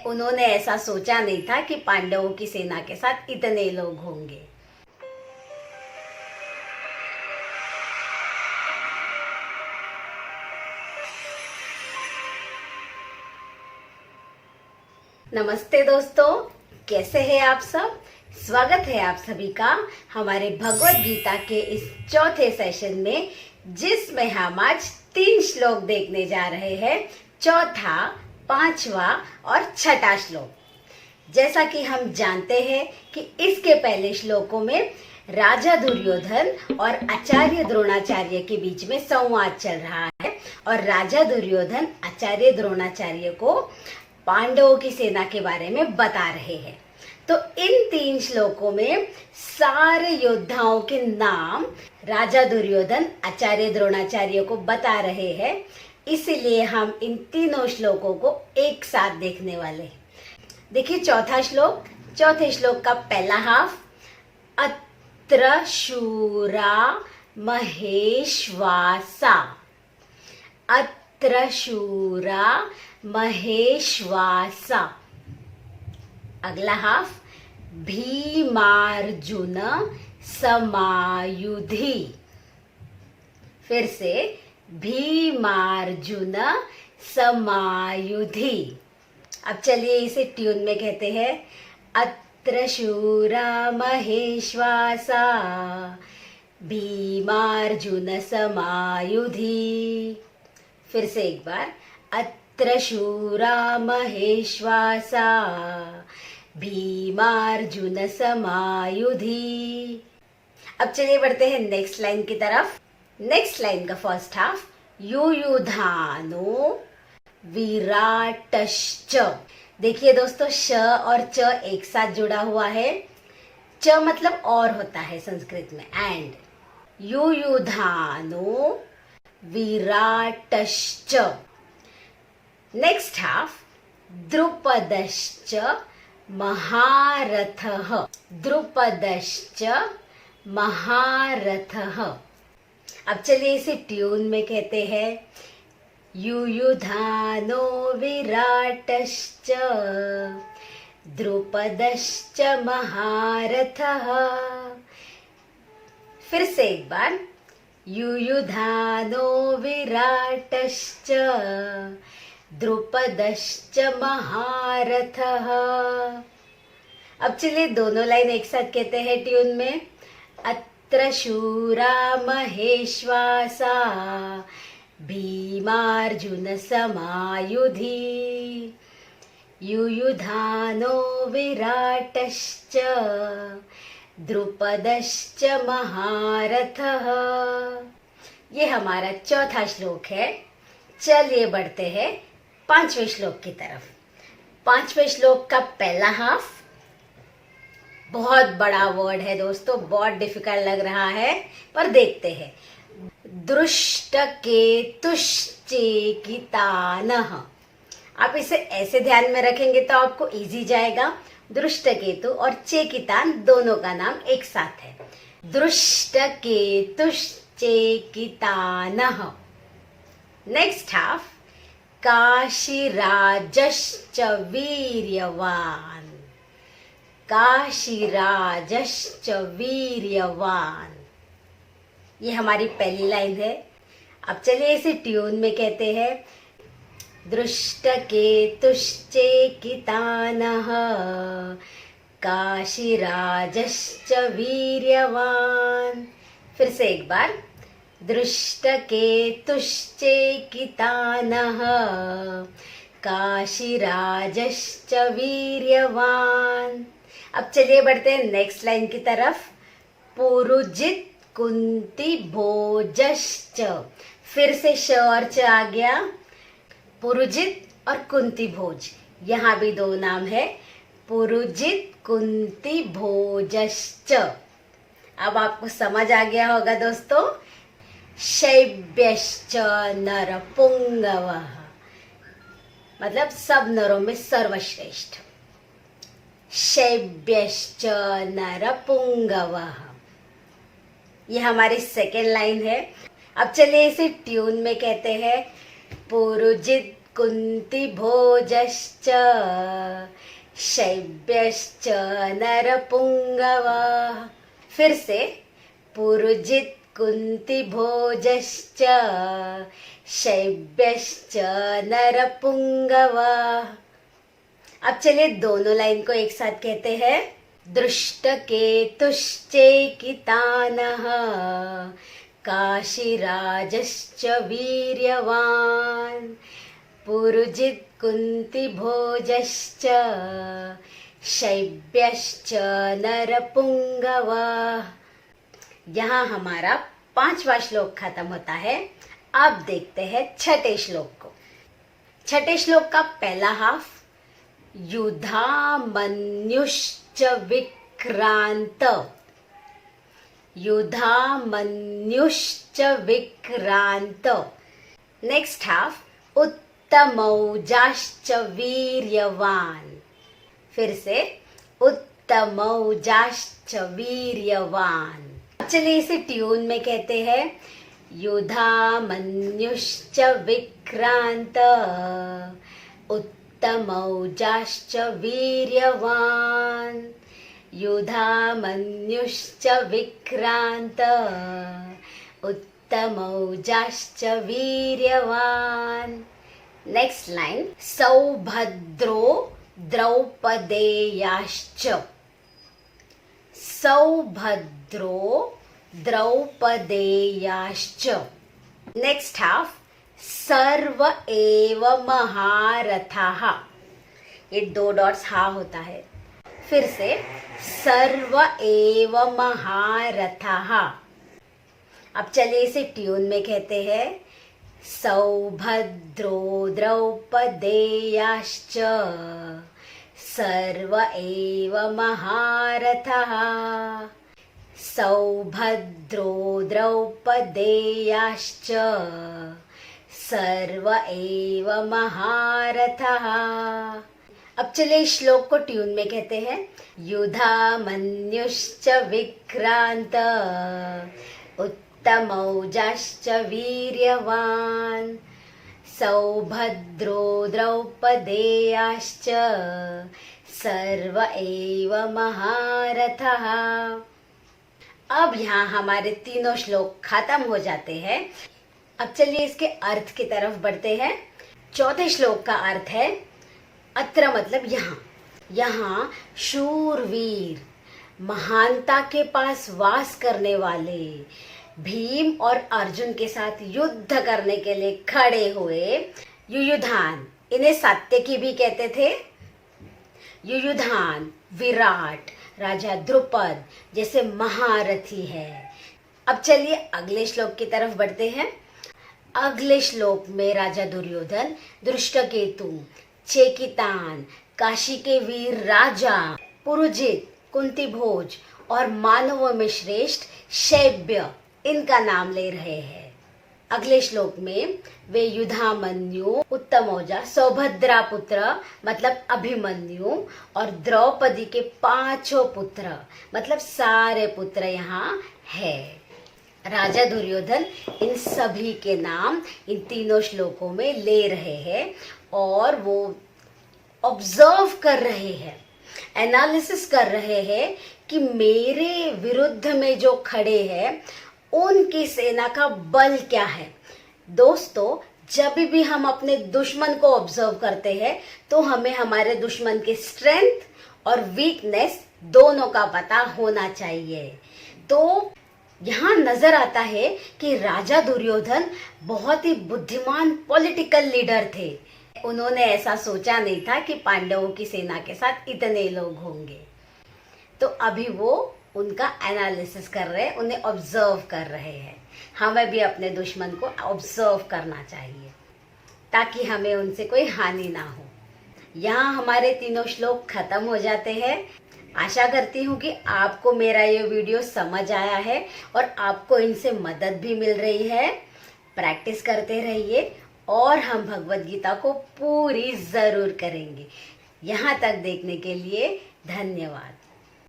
उन्होंने ऐसा सोचा नहीं था कि पांडवों की सेना के साथ इतने लोग होंगे। नमस्ते दोस्तों, कैसे हैं आप सब। स्वागत है आप सभी का हमारे भगवत गीता के इस चौथे सेशन में, जिसमें हम आज 3 श्लोक देखने जा रहे हैं। चौथा, पांचवा और छठा श्लोक। जैसा कि हम जानते हैं कि इसके पहले श्लोकों में राजा दुर्योधन और आचार्य द्रोणाचार्य के बीच में संवाद चल रहा है और राजा दुर्योधन आचार्य द्रोणाचार्य को पांडवों की सेना के बारे में बता रहे हैं। तो इन 3 श्लोकों में सारे योद्धाओं के नाम राजा दुर्योधन आचार्य द्रोणाचार्य को बता रहे हैं, इसलिए हम इन तीनों श्लोकों को एक साथ देखने वाले हैं। देखिए चौथा श्लोक। चौथे श्लोक का पहला हाफ, अत्र शूरा महेश्वासा। अत्र शूरा महेश्वासा। अगला हाफ, भीमार्जुन समायुधि। फिर से भीमार्जुन समायुधि। अब चलिए इसे ट्यून में कहते हैं। अत्र शूरा महेश्वासा भीमार्जुन समायुधि। फिर से एक बार, अत्र शूरा महेश्वासा भीमार्जुन समायुधि। अब चलिए बढ़ते हैं नेक्स्ट लाइन की तरफ। नेक्स्ट लाइन का फर्स्ट हाफ, युयुधानो विराटश्च। देखिए दोस्तों, श और च एक साथ जुड़ा हुआ है। च मतलब और होता है संस्कृत में, एंड। युयुधानो विराटश्च। नेक्स्ट हाफ, द्रुपदश्च महारथः। द्रुपदश्च महारथः। अब चलिए इसे ट्यून में कहते हैं। युयुधानो विराटश्च द्रुपदश्च महारथः। फिर से एक बार, युयुधानो विराटश्च द्रुपदश्च महारथः। अब चलिए दोनों लाइन एक साथ कहते हैं ट्यून में। अत्र शूरा महेश्वासा भीमार्जुन समायुधि। युयुधानो विराटश्च द्रुपदश्च महारथः। ये हमारा चौथा श्लोक है। चलिए बढ़ते हैं 5वें श्लोक की तरफ। 5वें श्लोक का पहला हाफ बहुत बड़ा वर्ड है दोस्तों, बहुत डिफिकल्ट लग रहा है, पर देखते हैं। दृष्टकेतुश्चेकितानः। आप इसे ऐसे ध्यान में रखेंगे तो आपको इजी जाएगा। दृष्टकेतु और चेकितान दोनों का नाम एक साथ है। दृष्टकेतुश्चेकितानः। नेक्स्ट हाफ, काशीराजश्च वीर्यवान। काशीराजश्च वीर्यवान। ये हमारी पहली लाइन है। अब चलिए इसे ट्यून में कहते हैं। दृष्टकेतुश्चेकितानः काशीराजश्च वीर्यवान। फिर से एक बार, दृष्टकेतुश्चेकितानः काशीराजश्च वीर्यवान। अब चलिए बढ़ते हैं नेक्स्ट लाइन की तरफ। पुरुजित कुंती भोजश्च। फिर से श और च आ गया। पुरुजित और कुंती भोज, यहाँ भी 2 नाम है। पुरुजित कुंती भोजश्च। अब आपको समझ आ गया होगा दोस्तों। शैब्यश्च नरपुंगवः, मतलब सब नरों में सर्वश्रेष्ठ। शैब्यश्च नरपुंगवः। ये हमारी सेकेंड लाइन है। अब चलिए इसे ट्यून में कहते हैं। पुरुजित कुन्तिभोजश्च शैब्यश्च नरपुङ्गवाः। फिर से पुरुजित कुन्तिभोजश्च शैब्यश्च नरपुङ्गवाः। अब चलिए दोनों लाइन को एक साथ कहते हैं। दृष्टकेतुश्चैकितानः काशीराजश्च वीर्यवान् पुरुजित् कुन्तिभोजश्च शैब्यश्च नरपुङ्गवाः। यहाँ हमारा 5वां श्लोक खत्म होता है। अब देखते हैं छठे श्लोक को। छठे श्लोक का पहला हाफ युधामन्युश्च विक्रांत, युधामन्युश्च विक्रांत। नेक्स्ट हाफ उत्तमौजाश्च वीर्यवान्। फिर से उत्तमौजाश्च वीर्यवान्। चलिए इसे ट्यून में कहते हैं। युधामन्युश्च विक्रांत उत्तमौजाश्च वीर्यवान् युधामन्युश्च विक्रांत उत्तमौजाश्च वीर्यवान्। नेक्स्ट लाइन सौभद्रो द्रौपदेयाश्च, सौभद्रो द्रौपदेयाश्च। नेक्स्ट हाफ सर्व एव महारथाः, ये 2 डॉट्स हा होता है। फिर से सर्व एव महारथाः। अब चलिए इसे ट्यून में कहते हैं। सौभद्रो द्रौपदेयाश्च सर्व एव महारथाः, सौभद्रो द्रौपदेयाश्च सर्व एव महारथाः। अब चलिए श्लोक को ट्यून में कहते हैं। युधामन्युश्च विक्रांत उत्तमौजाश्च वीर्यवान् सौभद्रो द्रौपदेयाश्च सर्व एव महारथाः। अब यहाँ हमारे तीनों श्लोक खत्म हो जाते हैं। अब चलिए इसके अर्थ की तरफ बढ़ते हैं। चौथे श्लोक का अर्थ है अत्र मतलब यहाँ, यहाँ शूरवीर महानता के पास वास करने वाले भीम और अर्जुन के साथ युद्ध करने के लिए खड़े हुए युयुधान, इन्हें सात्यकी भी कहते थे। युयुधान, विराट, राजा द्रुपद जैसे महारथी है। अब चलिए अगले श्लोक की तरफ बढ़ते हैं। अगले श्लोक में राजा दुर्योधन, दृष्टकेतु, चेकितान, काशी के वीर राजा, पुरुजित, कुंतीभोज और मानवों में श्रेष्ठ शैब्य, इनका नाम ले रहे हैं। अगले श्लोक में वे युधामन्यु, उत्तमौजा, सौभद्रा पुत्र मतलब अभिमन्यु और द्रौपदी के 5 पुत्र मतलब सारे पुत्र यहाँ है। राजा दुर्योधन इन सभी के नाम इन तीनों श्लोकों में ले रहे हैं और वो ऑब्जर्व कर रहे हैं, एनालिसिस कर रहे हैं कि मेरे विरुद्ध में जो खड़े हैं उनकी सेना का बल क्या है। दोस्तों, जब भी हम अपने दुश्मन को ऑब्जर्व करते हैं तो हमें हमारे दुश्मन के स्ट्रेंथ और वीकनेस दोनों का पता होना चाहिए। तो यहाँ नजर आता है कि राजा दुर्योधन बहुत ही बुद्धिमान पॉलिटिकल लीडर थे। उन्होंने ऐसा सोचा नहीं था कि पांडवों की सेना के साथ इतने लोग होंगे। तो अभी वो उनका एनालिसिस कर रहे हैं, उन्हें ऑब्जर्व कर रहे हैं। हमें भी अपने दुश्मन को ऑब्जर्व करना चाहिए ताकि हमें उनसे कोई हानि ना हो। यहाँ हमारे तीनों श्लोक खत्म हो जाते हैं। आशा करती हूँ कि आपको मेरा ये वीडियो समझ आया है और आपको इनसे मदद भी मिल रही है। प्रैक्टिस करते रहिए और हम भगवद गीता को पूरी जरूर करेंगे। यहाँ तक देखने के लिए धन्यवाद।